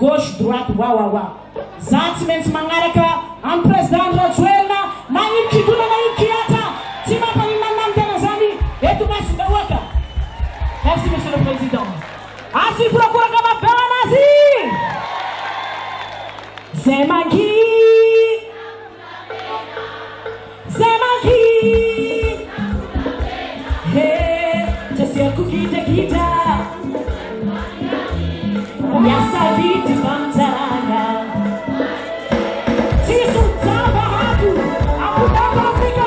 gauche droite wa zati mens mangaraka am president Rotswelna na ikiduna na ikiata tima pa imamam tena zani etu basi dawaka. Merci monsieur le président. Asi procura kama banazi Zemaki hey just kukita kita ya sabiti bantana sisu taba hatu akutaka Afrika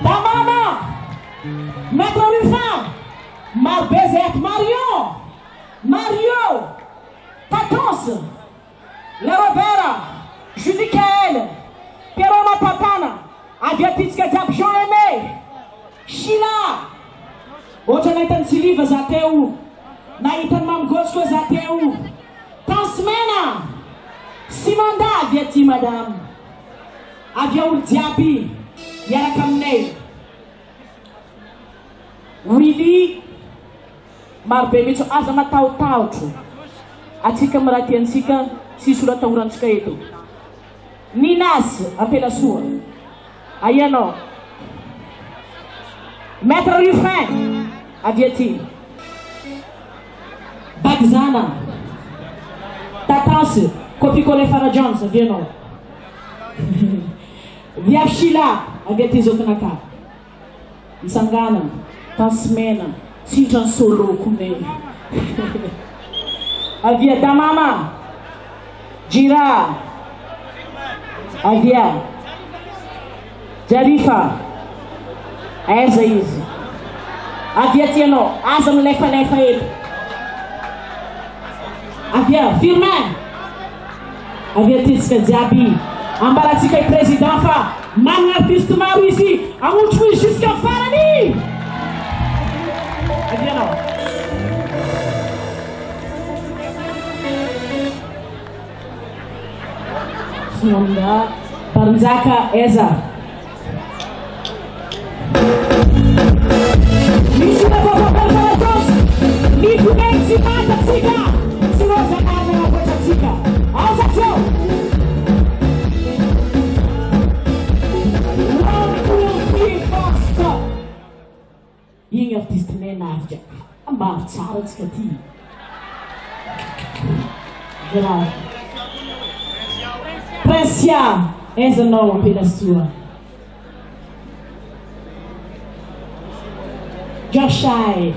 Tamama Maître Rufin Marbezet Mario Patons Lerobera Judicael Perona Papana Aviatitska Diab Jean-Aimé Sheila Oja naitan Siliva Zateu Naitan Mamgosko Zateu Tansmena Simanda Aviati madame Avia Diaby Yara kamnei Really Marbe mito azama tau-tau Atika maratiansika sisura taurantsika ito Ninas apela sua Ayano Maître Rufin Aviati Bagzana Tatans Kopikole Farah Jones Aviano Via Sheila Aviati Zokanaka Isangana Tasmena Sijan Solo Kume Avia Damama Jira Avia Jarifa Eza Easy Avia Tiano Azam Lefa Avia Firman Avia Titska Diaby Ambaratika e président fa man artiste maru ici a último jusqu'à Farani Avia não Sonda Panzaka Eza Misina Papa Palfaratos Miku Benzi Mata Tika Sirosa Arna na Pata Tika Alzação Ying artiste menarja Ambar tsara tskati Geral Precia Essa não pela sua Joshai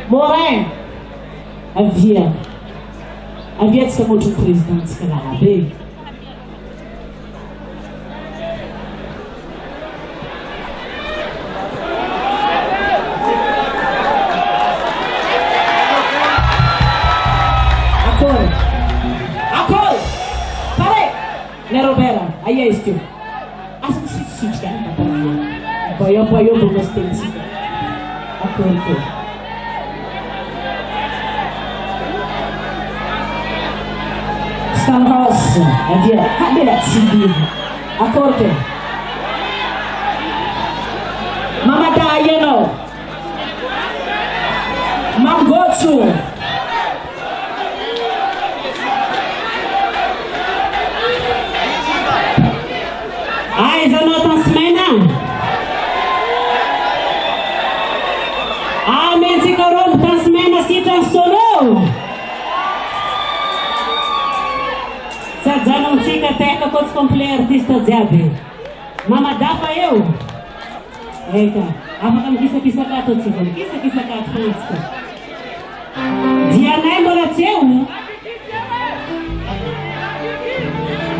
Morin Avia tska muito presidente Skalabe Lerobera, aí é isso. Acho que se quer tá bom. Boiou do gostei. Acordo. Stanhouse, havia cabela civil. Acordo. Mama Dayano. Mamgotsu. Ai, zanota smena. A menzi korol tasmena si transtornou. Sa zanon sika teka kots komple artista Diaby. Mama dapa eu. Eita, apa kisa kato tsiko. Kisa kato tsiko. Diana morateu.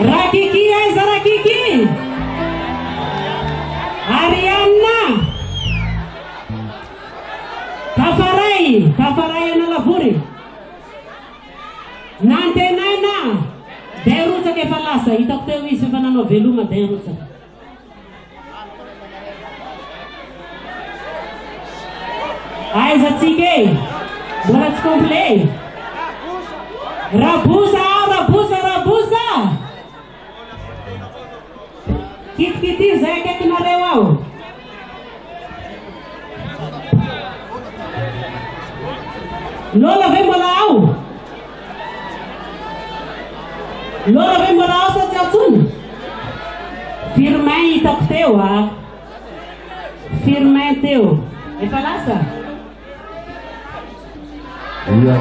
Rakiki ai zarakiki. Ariana Nantenaina. Derutsa ke falasa hitako teo izy efa nanao veloma derutsa. Aiza tsika e. Mbola tsy complet. Rabusa. Kit zay akaikinareo ao. Lola ve mbola ao? Sa tsy atsony? Firmin hitako teo Firmin teo. Efa lasa? Iya.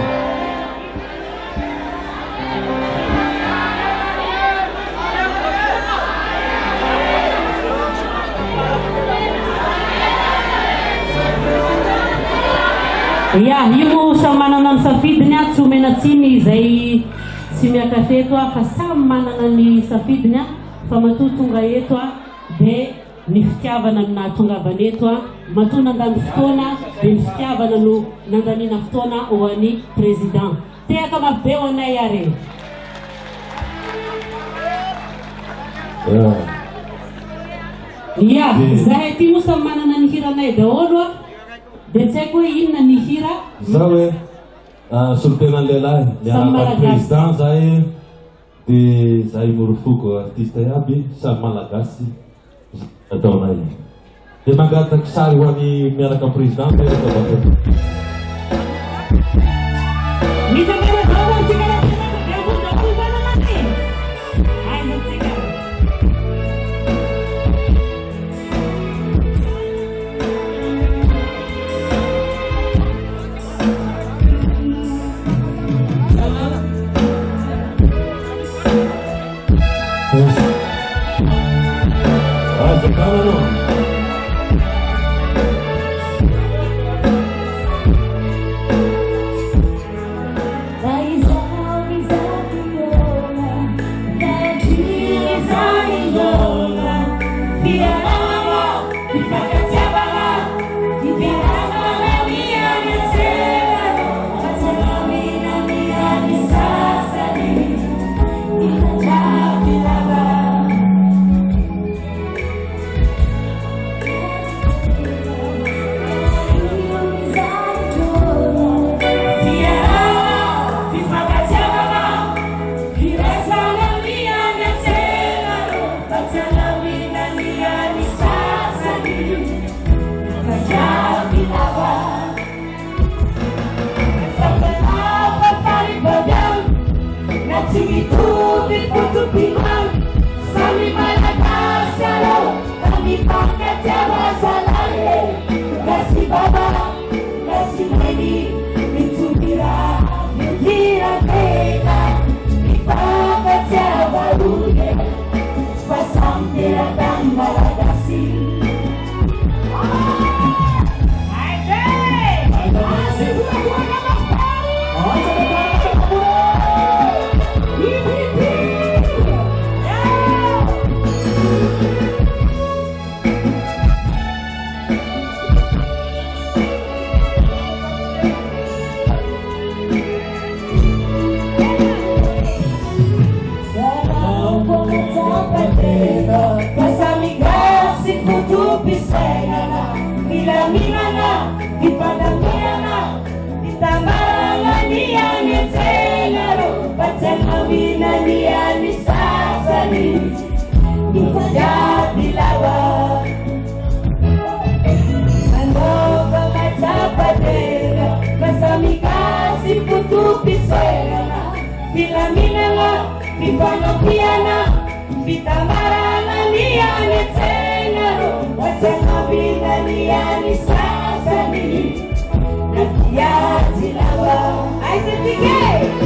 Ya, io samy manana ny safidiny tsy omena tsiny izay tsy miaka feto fa samy manana ny safidiny fa matoa tonga eto dia ny fitiavana no nahatongavana eto matoa nandany fotoana dia ny fitiavana no nandaniana fotoana ho an'ny président. Tehaka mabe ho anay are. Ya, zahay ty moa samy manana ny hiranay daholo dia tsy haiko hoe inona ny hira. Zaho hoe solotena lehilahy niaraka président zay dia zay morofoko artiste aby samy malagasy ataonay dia mangataka sary ho an'ny miaraka président dia ataovako Ai, você